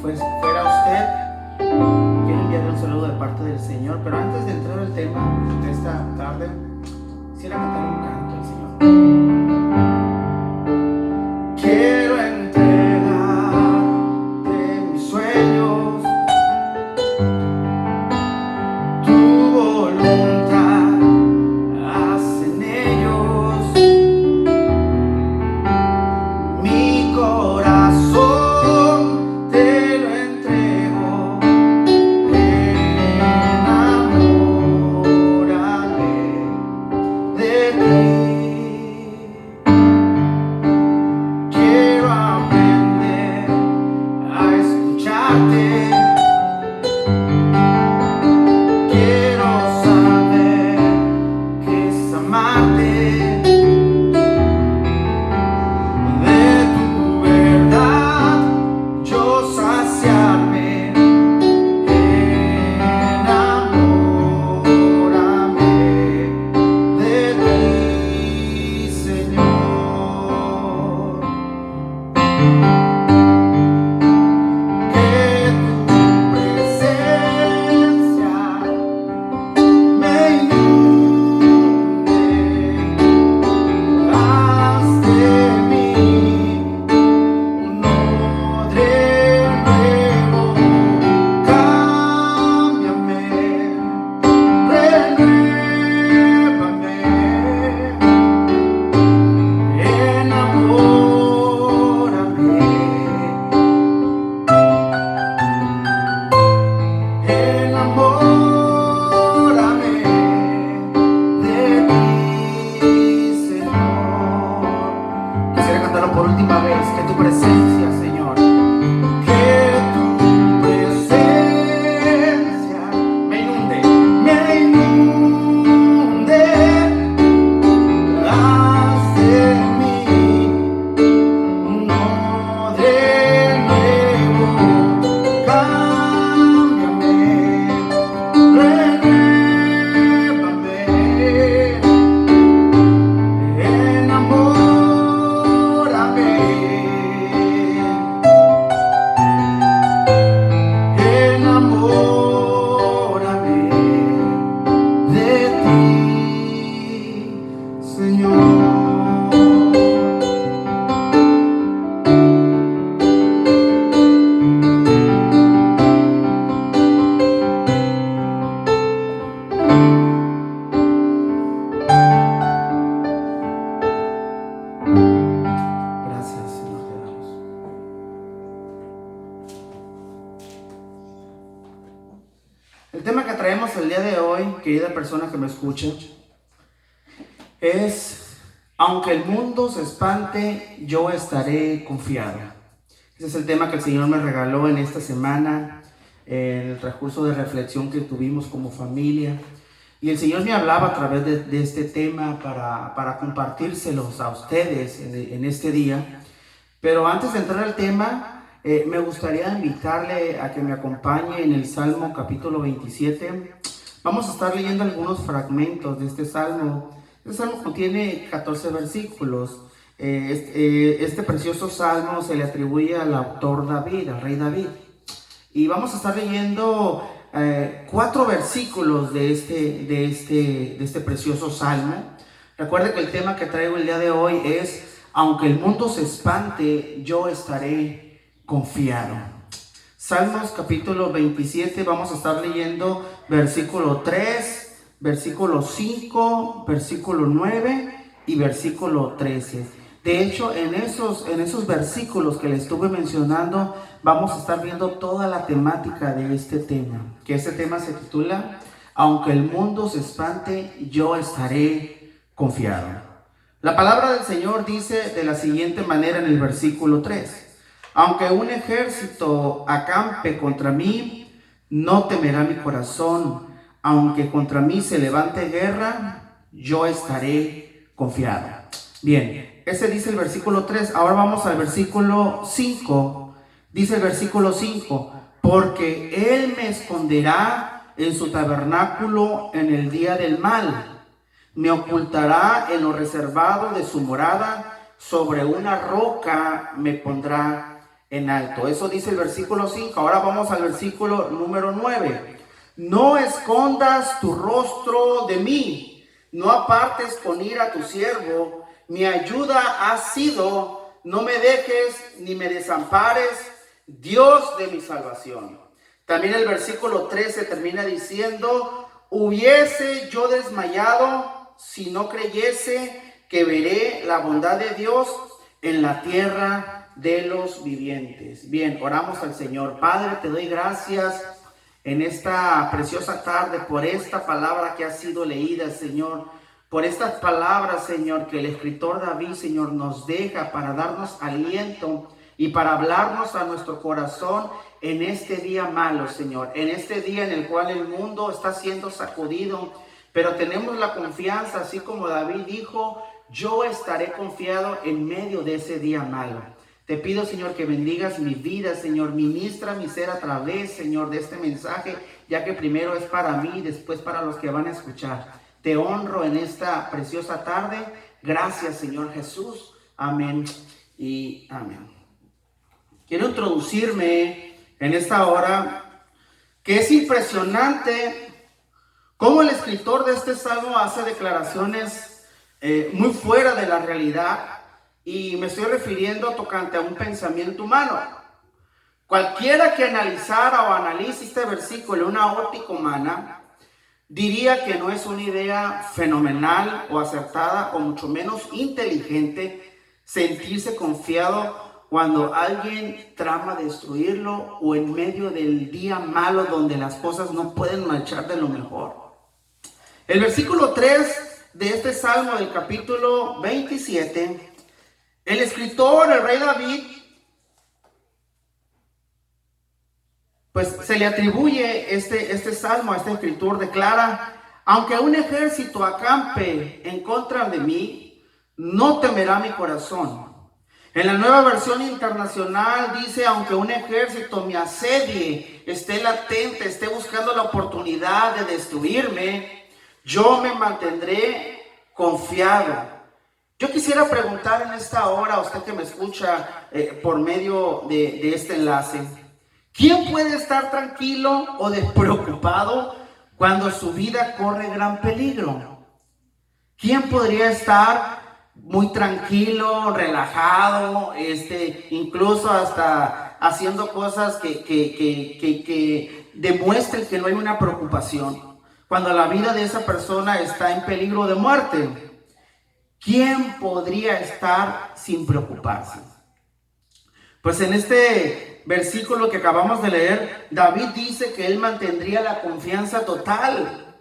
fuera usted, quiero enviarle un saludo de parte del Señor. Pero antes de entrar al tema de esta tarde, quisiera cantar un canto al Señor. Quiero entregarte mis sueños, tu voluntad, haz en ellos mi corazón, te lo entrego, enamórame de ti. Quiero aprender a escucharte, quiero saber qué es amarte, de tu verdad yo saciarme, enamórame de ti, Señor. Que tu presencia me inunde, haz de mí un odre nuevo, cámbiame, renuévame, enamórame, enamórame de ti, Señor. Quisiera cantarlo por última vez. Que tu presencia, Señor, que tu presencia me inunde, haz de mí un odre nuevo, cámbiame, renuévame, enamórame, enamórame de ti, Señor. Gracias, Señor, te damos. El tema que traemos el día de hoy, querida persona que me escucha, es: aunque el mundo se espante, yo estaré confiado. Ese es el tema que el Señor me regaló en esta semana, en el transcurso de reflexión que tuvimos como familia. Y el Señor me hablaba a través de este tema para compartírselos a ustedes en este día. Pero antes de entrar al tema, me gustaría invitarle a que me acompañe en el Salmo capítulo 27. Vamos a estar leyendo algunos fragmentos de este salmo. Este salmo contiene 14 versículos. Este precioso salmo se le atribuye al autor David, al rey David. Y vamos a estar leyendo 4 versículos de este precioso salmo. Recuerde que el tema que traigo el día de hoy es: aunque el mundo se espante, yo estaré confiado. Salmos capítulo 27, vamos a estar leyendo versículo 3, versículo 5, versículo 9 y versículo 13. De hecho, en esos versículos que les estuve mencionando, vamos a estar viendo toda la temática de este tema. Que este tema se titula: aunque el mundo se espante, yo estaré confiado. La palabra del Señor dice de la siguiente manera en el versículo 3: aunque un ejército acampe contra mí, no temerá mi corazón. Aunque contra mí se levante guerra, yo estaré confiado. Bien, ese dice el versículo 3. Ahora vamos al versículo 5. Dice el versículo 5: porque Él me esconderá en su tabernáculo en el día del mal. Me ocultará en lo reservado de su morada. Sobre una roca me pondrá en alto. Eso dice el versículo 5. Ahora vamos al versículo número 9. No escondas tu rostro de mí, no apartes con ira a tu siervo. Mi ayuda has sido, no me dejes ni me desampares, Dios de mi salvación. También el versículo 13 termina diciendo: hubiese yo desmayado si no creyese que veré la bondad de Dios en la tierra de los vivientes. Bien, oramos al Señor. Padre, te doy gracias en esta preciosa tarde por esta palabra que ha sido leída, Señor. Por estas palabras, Señor, que el escritor David, Señor, nos deja para darnos aliento y para hablarnos a nuestro corazón en este día malo, Señor. En este día en el cual el mundo está siendo sacudido, pero tenemos la confianza, así como David dijo: yo estaré confiado en medio de ese día malo. Te pido, Señor, que bendigas mi vida, Señor. Ministra mi ser a través, Señor, de este mensaje, ya que primero es para mí y después para los que van a escuchar. Te honro en esta preciosa tarde. Gracias, Señor Jesús. Amén y amén. Quiero introducirme en esta hora, que es impresionante cómo el escritor de este salmo hace declaraciones muy fuera de la realidad, y me estoy refiriendo tocante a un pensamiento humano. Cualquiera que analizara o analice este versículo en una óptica humana diría que no es una idea fenomenal o acertada, o mucho menos inteligente, sentirse confiado cuando alguien trama destruirlo o en medio del día malo donde las cosas no pueden marchar de lo mejor. El versículo 3 de este salmo del capítulo 27, el escritor, el rey David, pues se le atribuye este salmo a este escritor. Declara: aunque un ejército acampe en contra de mí, no temerá mi corazón. En la Nueva Versión Internacional dice: aunque un ejército me asedie, esté latente, esté buscando la oportunidad de destruirme, yo me mantendré confiado. Yo quisiera preguntar en esta hora a usted que me escucha por medio de este enlace: ¿quién puede estar tranquilo o despreocupado cuando su vida corre gran peligro? ¿Quién podría estar muy tranquilo, relajado, incluso hasta haciendo cosas que demuestren que no hay una preocupación, cuando la vida de esa persona está en peligro de muerte? ¿Quién podría estar sin preocuparse? Pues en este versículo que acabamos de leer, David dice que él mantendría la confianza total,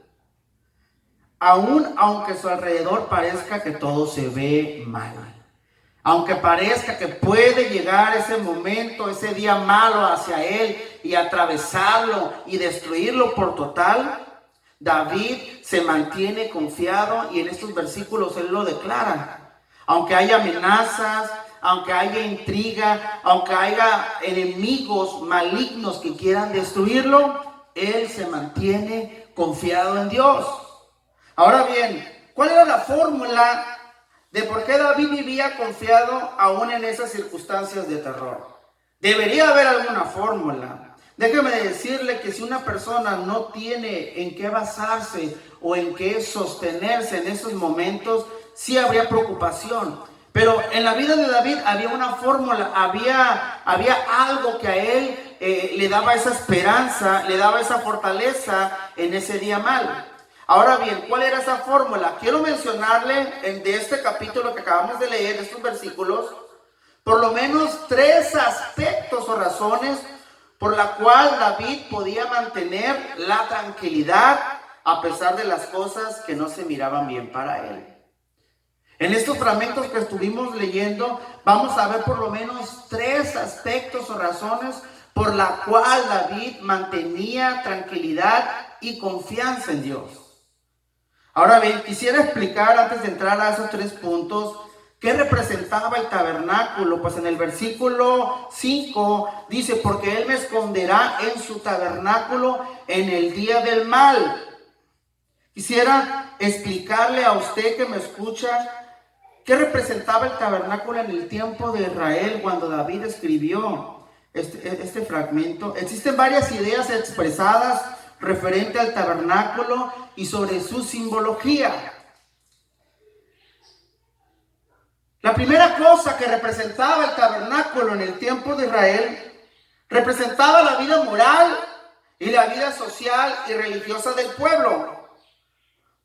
aun aunque a su alrededor parezca que todo se ve mal. Aunque parezca que puede llegar ese momento, ese día malo hacia él y atravesarlo y destruirlo por total, David se mantiene confiado, y en estos versículos él lo declara. Aunque haya amenazas, aunque haya intriga, aunque haya enemigos malignos que quieran destruirlo, él se mantiene confiado en Dios. Ahora bien, ¿cuál era la fórmula de por qué David vivía confiado aún en esas circunstancias de terror? Debería haber alguna fórmula. Déjeme decirle que si una persona no tiene en qué basarse o en qué sostenerse en esos momentos, sí habría preocupación. Pero en la vida de David había una fórmula, había algo que a él le daba esa esperanza, le daba esa fortaleza en ese día malo. Ahora bien, ¿cuál era esa fórmula? Quiero mencionarle de este capítulo que acabamos de leer, de estos versículos, por lo menos 3 aspectos o razones por la cual David podía mantener la tranquilidad a pesar de las cosas que no se miraban bien para él. En estos fragmentos que estuvimos leyendo, vamos a ver por lo menos 3 aspectos o razones por la cual David mantenía tranquilidad y confianza en Dios. Ahora bien, quisiera explicar antes de entrar a esos 3 puntos, ¿qué representaba el tabernáculo? Pues en el versículo 5 dice: porque Él me esconderá en su tabernáculo en el día del mal. Quisiera explicarle a usted que me escucha qué representaba el tabernáculo en el tiempo de Israel cuando David escribió. este fragmento. Existen varias ideas expresadas referente al tabernáculo y sobre su simbología. La primera cosa que representaba el tabernáculo en el tiempo de Israel representaba la vida moral y la vida social y religiosa del pueblo,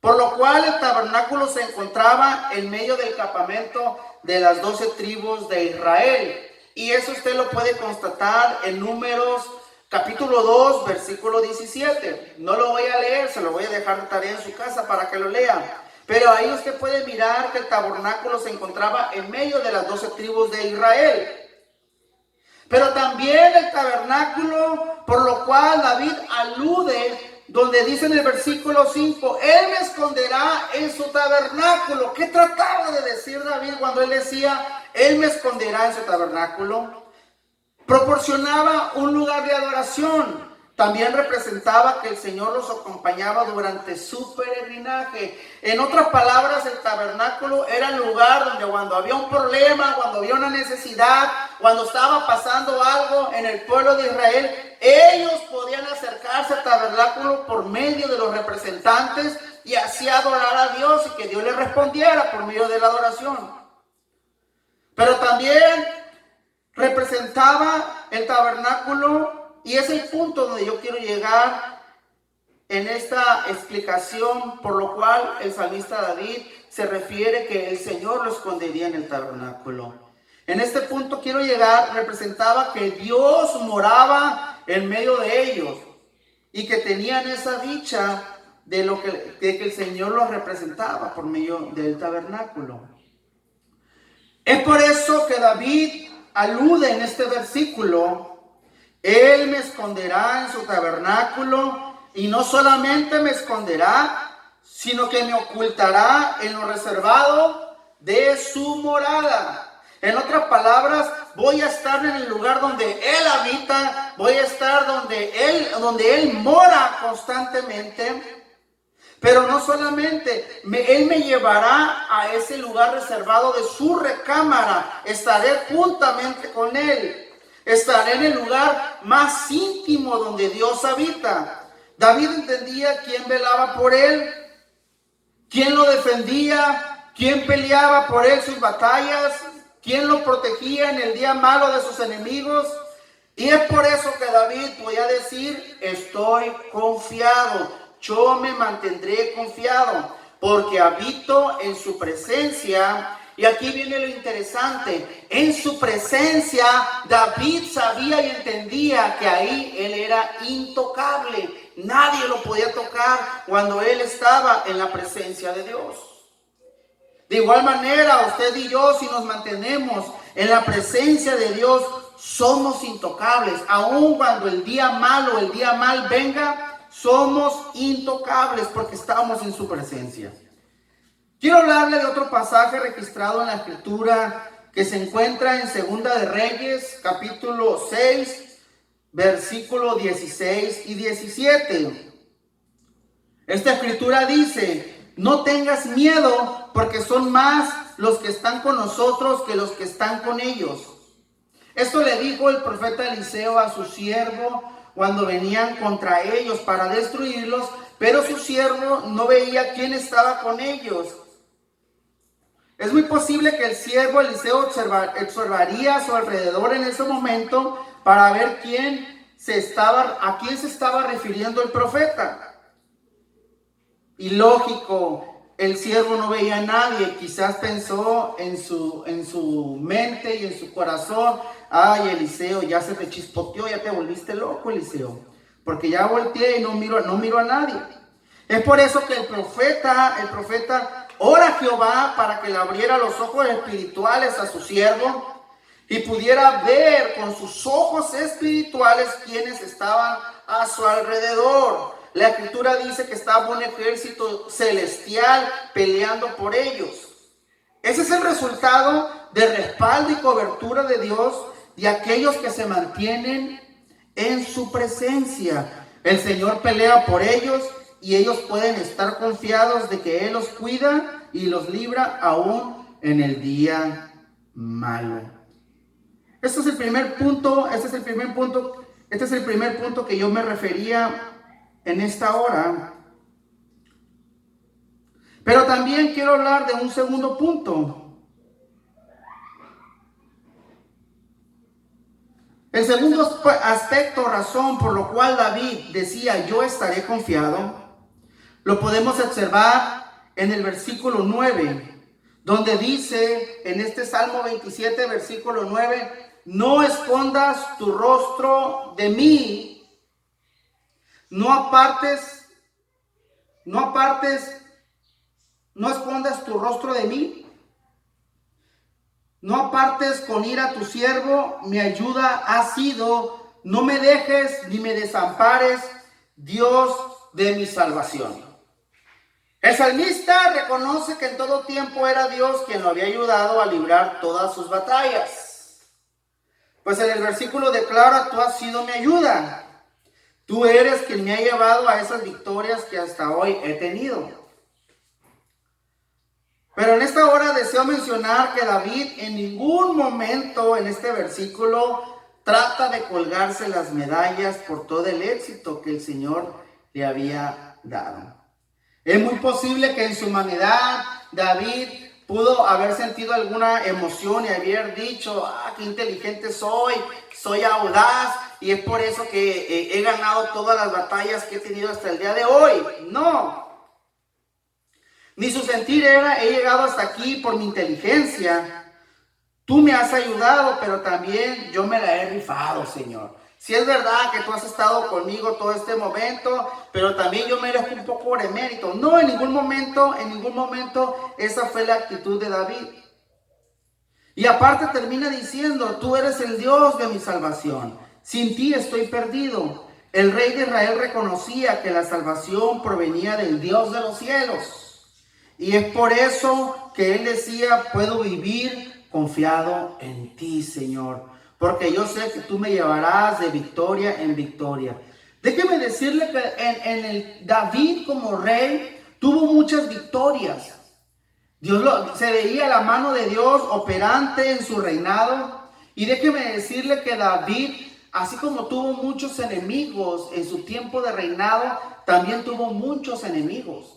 por lo cual el tabernáculo se encontraba en medio del campamento de las 12 tribus de Israel. Y eso usted lo puede constatar en Números capítulo 2, versículo 17. No lo voy a leer, se lo voy a dejar de tarea en su casa para que lo lea. Pero ahí usted puede mirar que el tabernáculo se encontraba en medio de las 12 tribus de Israel. Pero también el tabernáculo, por lo cual David alude, donde dice en el versículo 5, Él me esconderá en su tabernáculo. ¿Qué trataba de decir David cuando él decía, Él me esconderá en su tabernáculo? Proporcionaba un lugar de adoración. También representaba que el Señor los acompañaba durante su peregrinaje. En otras palabras, el tabernáculo era el lugar donde cuando había un problema, cuando había una necesidad, cuando estaba pasando algo en el pueblo de Israel, ellos podían acercarse al tabernáculo por medio de los representantes y así adorar a Dios y que Dios les respondiera por medio de la adoración. Pero también representaba el tabernáculo, y es el punto donde yo quiero llegar en esta explicación, por lo cual el salmista David se refiere que el Señor lo escondería en el tabernáculo. En este punto quiero llegar, representaba que Dios moraba en medio de ellos y que tenían esa dicha de que el Señor los representaba por medio del tabernáculo. Es por eso que David alude en este versículo, Él me esconderá en su tabernáculo, y no solamente me esconderá, sino que me ocultará en lo reservado de su morada. En otras palabras, voy a estar en el lugar donde Él habita, voy a estar donde Él mora constantemente. Pero no solamente, Él me llevará a ese lugar reservado de su recámara. Estaré juntamente con Él. Estaré en el lugar más íntimo donde Dios habita. David entendía quién velaba por él, quién lo defendía, quién peleaba por él sus batallas, quién lo protegía en el día malo de sus enemigos. Y es por eso que David podía decir, estoy confiado, yo me mantendré confiado, porque habito en su presencia. Y aquí viene lo interesante, en su presencia David sabía y entendía que ahí él era intocable, nadie lo podía tocar cuando él estaba en la presencia de Dios. De igual manera, usted y yo, si nos mantenemos en la presencia de Dios, somos intocables, aun cuando el día malo, el día mal venga, somos intocables porque estamos en su presencia. Quiero hablarle de otro pasaje registrado en la Escritura que se encuentra en Segunda de Reyes, capítulo 6, versículos 16 y 17. Esta Escritura dice, no tengas miedo porque son más los que están con nosotros que los que están con ellos. Esto le dijo el profeta Eliseo a su siervo cuando venían contra ellos para destruirlos, pero su siervo no veía quién estaba con ellos. Es muy posible que el siervo Eliseo observaría a su alrededor en ese momento para ver a quién se estaba refiriendo el profeta. Y lógico, el siervo no veía a nadie, quizás pensó en su mente y en su corazón, ay Eliseo, ya se te chispoteó, ya te volviste loco Eliseo, porque ya volteé y no miro a nadie. Es por eso que el profeta ora a Jehová para que le abriera los ojos espirituales a su siervo y pudiera ver con sus ojos espirituales quienes estaban a su alrededor. La Escritura dice que estaba un ejército celestial peleando por ellos. Ese es el resultado de respaldo y cobertura de Dios de aquellos que se mantienen en su presencia. El Señor pelea por ellos y ellos pueden estar confiados de que Él los cuida y los libra aún en el día malo. Este es el primer punto, este es el primer punto que yo me refería en esta hora. Pero también quiero hablar de un segundo punto. El segundo aspecto, razón por lo cual David decía, yo estaré confiado, lo podemos observar en el versículo 9, donde dice en este Salmo 27, versículo 9, no escondas tu rostro de mí, no escondas tu rostro de mí. No apartes con ira a tu siervo, mi ayuda ha sido, no me dejes ni me desampares, Dios de mi salvación. El salmista reconoce que en todo tiempo era Dios quien lo había ayudado a librar todas sus batallas. Pues en el versículo declara, tú has sido mi ayuda. Tú eres quien me ha llevado a esas victorias que hasta hoy he tenido. Pero en esta hora deseo mencionar que David en ningún momento en este versículo trata de colgarse las medallas por todo el éxito que el Señor le había dado. Es muy posible que en su humanidad David pudo haber sentido alguna emoción y haber dicho, qué inteligente soy audaz y es por eso que he ganado todas las batallas que he tenido hasta el día de hoy. No. Ni su sentir era, he llegado hasta aquí por mi inteligencia. Tú me has ayudado, pero también yo me la he rifado, Señor. Si es verdad que tú has estado conmigo todo este momento, pero también yo merezco un poco de mérito. No, en ningún momento esa fue la actitud de David. Y aparte termina diciendo, tú eres el Dios de mi salvación. Sin ti estoy perdido. El rey de Israel reconocía que la salvación provenía del Dios de los cielos. Y es por eso que él decía, puedo vivir confiado en ti, Señor, porque yo sé que tú me llevarás de victoria en victoria. Déjeme decirle que David como rey tuvo muchas victorias. Se veía la mano de Dios operante en su reinado. Y déjeme decirle que David, así como tuvo muchos enemigos en su tiempo de reinado, también tuvo muchos enemigos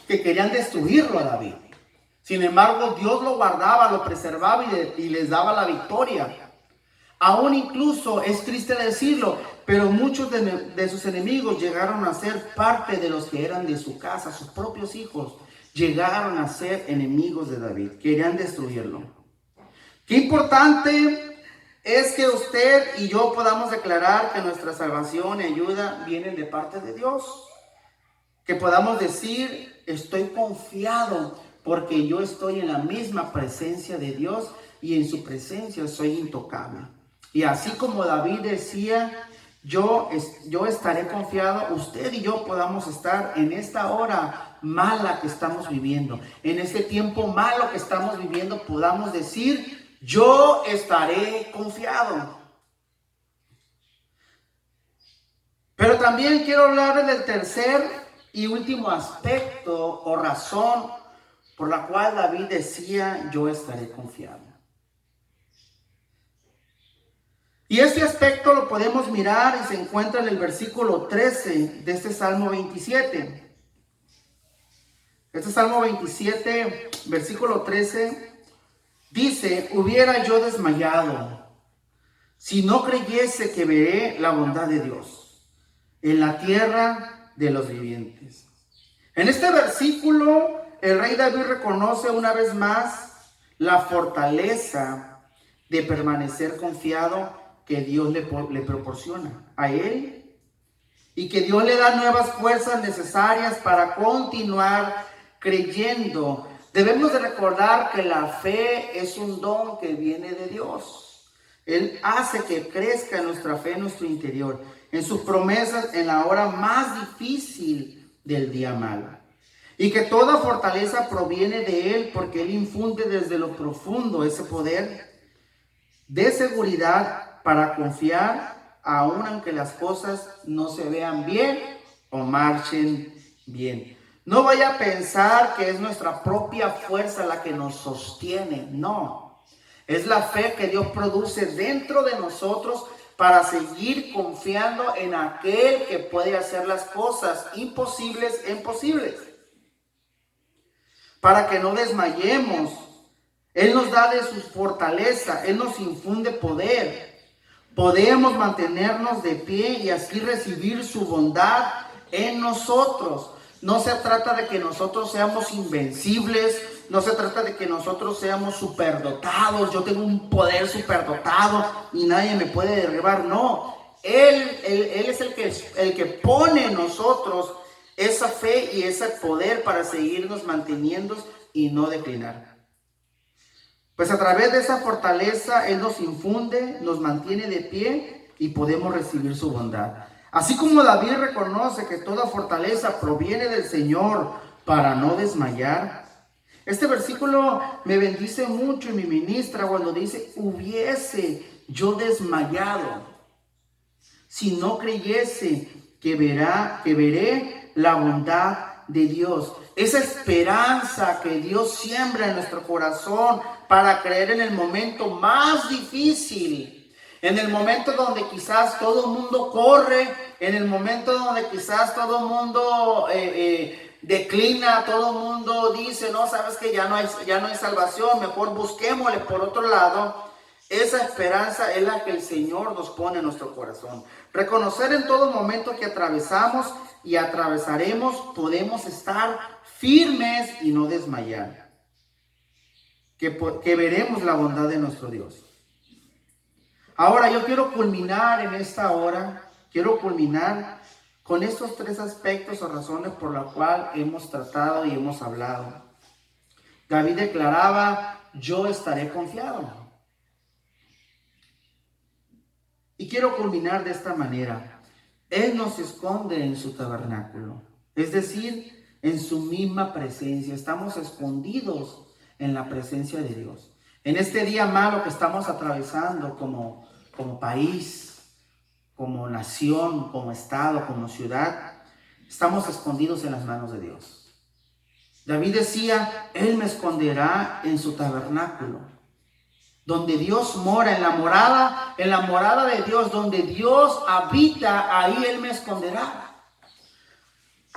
que querían destruirlo a David. Sin embargo, Dios lo guardaba, lo preservaba y les daba la victoria. Aún incluso, es triste decirlo, pero muchos de sus enemigos llegaron a ser parte de los que eran de su casa, sus propios hijos, llegaron a ser enemigos de David, querían destruirlo. Qué importante es que usted y yo podamos declarar que nuestra salvación y ayuda vienen de parte de Dios. Que podamos decir, estoy confiado porque yo estoy en la misma presencia de Dios y en su presencia soy intocable. Y así como David decía, yo estaré confiado, usted y yo podamos estar en esta hora mala que estamos viviendo, en este tiempo malo que estamos viviendo, podamos decir, yo estaré confiado. Pero también quiero hablar del tercer y último aspecto o razón por la cual David decía, yo estaré confiado. Y este aspecto lo podemos mirar y se encuentra en el versículo 13 de este Salmo 27. Este Salmo 27, versículo 13, dice, hubiera yo desmayado si no creyese que veré la bondad de Dios en la tierra de los vivientes. En este versículo, el rey David reconoce una vez más la fortaleza de permanecer confiado que Dios le proporciona a él y que Dios le da nuevas fuerzas necesarias para continuar creyendo. Debemos de recordar que la fe es un don que viene de Dios. Él hace que crezca nuestra fe en nuestro interior, en sus promesas en la hora más difícil del día malo. Y que toda fortaleza proviene de Él porque Él infunde desde lo profundo ese poder de seguridad para confiar aun aunque las cosas no se vean bien o marchen bien. No vaya a pensar que es nuestra propia fuerza la que nos sostiene, no. Es la fe que Dios produce dentro de nosotros para seguir confiando en aquel que puede hacer las cosas imposibles en posibles. Para que no desmayemos. Él nos da de su fortaleza, Él nos infunde poder. Podemos mantenernos de pie y así recibir su bondad en nosotros. No se trata de que nosotros seamos invencibles, no se trata de que nosotros seamos superdotados. Yo tengo un poder superdotado y nadie me puede derribar. No, Él es el que pone en nosotros esa fe y ese poder para seguirnos manteniendo y no declinar. Pues a través de esa fortaleza Él nos infunde, nos mantiene de pie y podemos recibir su bondad. Así como David reconoce que toda fortaleza proviene del Señor para no desmayar. Este versículo me bendice mucho y me ministra cuando dice: hubiese yo desmayado si no creyese que veré la bondad de Dios. Esa esperanza que Dios siembra en nuestro corazón para creer en el momento más difícil, en el momento donde quizás todo el mundo corre, en el momento donde quizás todo el mundo declina, todo el mundo dice: no, sabes que ya no hay salvación, mejor busquémosle por otro lado. Esa esperanza es la que el Señor nos pone en nuestro corazón. Reconocer en todo momento que atravesamos y atravesaremos, podemos estar firmes y no desmayar. Que veremos la bondad de nuestro Dios. Ahora yo quiero culminar en esta hora, con estos 3 aspectos o razones por las cuales hemos tratado y hemos hablado. David declaraba: yo estaré confiado. Y quiero culminar de esta manera. Él nos esconde en su tabernáculo, es decir, en su misma presencia. Estamos escondidos en la presencia de Dios. En este día malo que estamos atravesando como país, como nación, como estado, como ciudad, estamos escondidos en las manos de Dios. David decía: Él me esconderá en su tabernáculo. Donde Dios mora, en la morada de Dios, donde Dios habita, ahí Él me esconderá.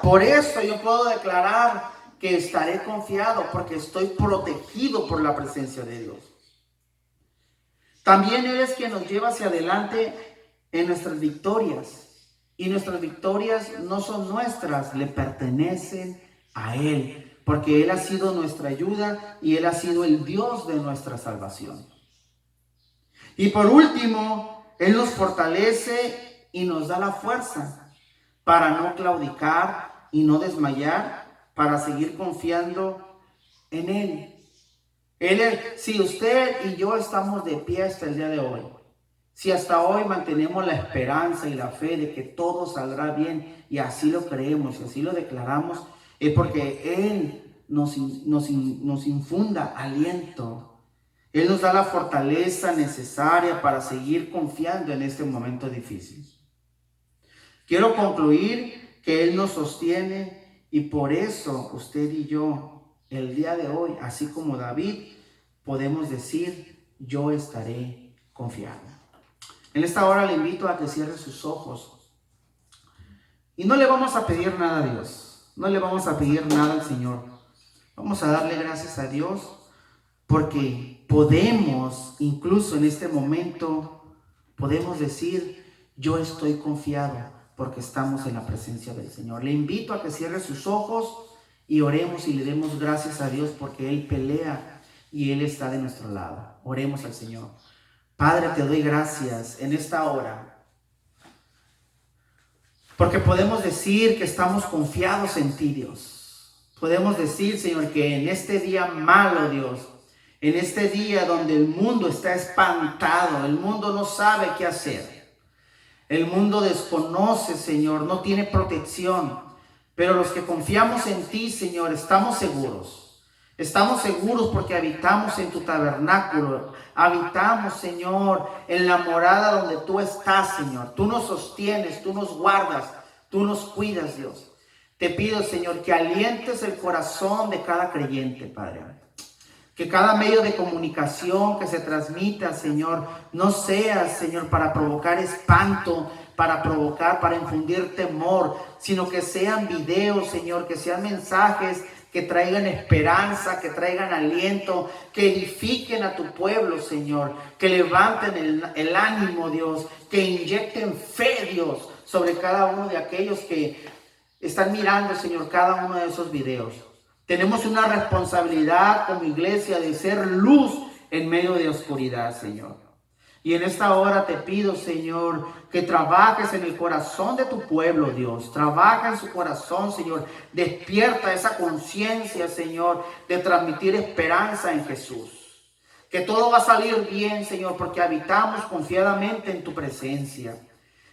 Por eso yo puedo declarar que estaré confiado, porque estoy protegido por la presencia de Dios. También Él es quien nos lleva hacia adelante en nuestras victorias. Y nuestras victorias no son nuestras, le pertenecen a Él, porque Él ha sido nuestra ayuda y Él ha sido el Dios de nuestra salvación. Y por último, Él nos fortalece y nos da la fuerza para no claudicar y no desmayar, para seguir confiando en Él. Si usted y yo estamos de pie hasta el día de hoy, si hasta hoy mantenemos la esperanza y la fe de que todo saldrá bien, y así lo creemos y así lo declaramos, es porque Él nos infunda aliento. Él nos da la fortaleza necesaria para seguir confiando en este momento difícil. Quiero concluir que Él nos sostiene, y por eso usted y yo, el día de hoy, así como David, podemos decir: yo estaré confiado. En esta hora le invito a que cierre sus ojos. Y no le vamos a pedir nada a Dios. No le vamos a pedir nada al Señor. Vamos a darle gracias a Dios porque podemos, incluso en este momento, podemos decir: yo estoy confiado porque estamos en la presencia del Señor. Le invito a que cierre sus ojos y oremos y le demos gracias a Dios porque Él pelea y Él está de nuestro lado. Oremos al Señor. Padre, te doy gracias en esta hora, porque podemos decir que estamos confiados en ti, Dios. Podemos decir, Señor, que en este día malo, Dios, en este día donde el mundo está espantado, el mundo no sabe qué hacer, el mundo desconoce, Señor, no tiene protección, pero los que confiamos en ti, Señor, estamos seguros. Estamos seguros porque habitamos en tu tabernáculo. Habitamos, Señor, en la morada donde tú estás, Señor. Tú nos sostienes, tú nos guardas, tú nos cuidas, Dios. Te pido, Señor, que alientes el corazón de cada creyente, Padre. Que cada medio de comunicación que se transmita, Señor, no sea, Señor, para provocar espanto, para infundir temor, sino que sean videos, Señor, que sean mensajes que traigan esperanza, que traigan aliento, que edifiquen a tu pueblo, Señor, que levanten el ánimo, Dios, que inyecten fe, Dios, sobre cada uno de aquellos que están mirando, Señor, cada uno de esos videos. Tenemos una responsabilidad como iglesia de ser luz en medio de oscuridad, Señor. Y en esta hora te pido, Señor, que trabajes en el corazón de tu pueblo, Dios. Trabaja en su corazón, Señor. Despierta esa conciencia, Señor, de transmitir esperanza en Jesús. Que todo va a salir bien, Señor, porque habitamos confiadamente en tu presencia.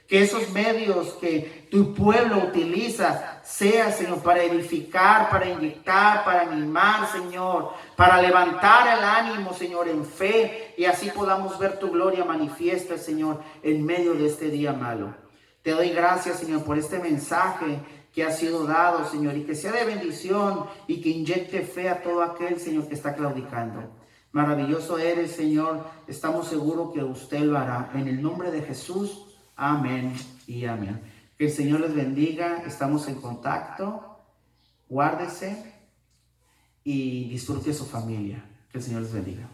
Que esos medios que tu pueblo utiliza sea, Señor, para edificar, para inyectar, para animar, Señor, para levantar el ánimo, Señor, en fe, y así podamos ver tu gloria manifiesta, Señor, en medio de este día malo. Te doy gracias, Señor, por este mensaje que ha sido dado, Señor, y que sea de bendición y que inyecte fe a todo aquel, Señor, que está claudicando. Maravilloso eres, Señor. Estamos seguros que usted lo hará. En el nombre de Jesús. Amén y amén. Que el Señor les bendiga. Estamos en contacto. Guárdese y disfrute su familia. Que el Señor les bendiga.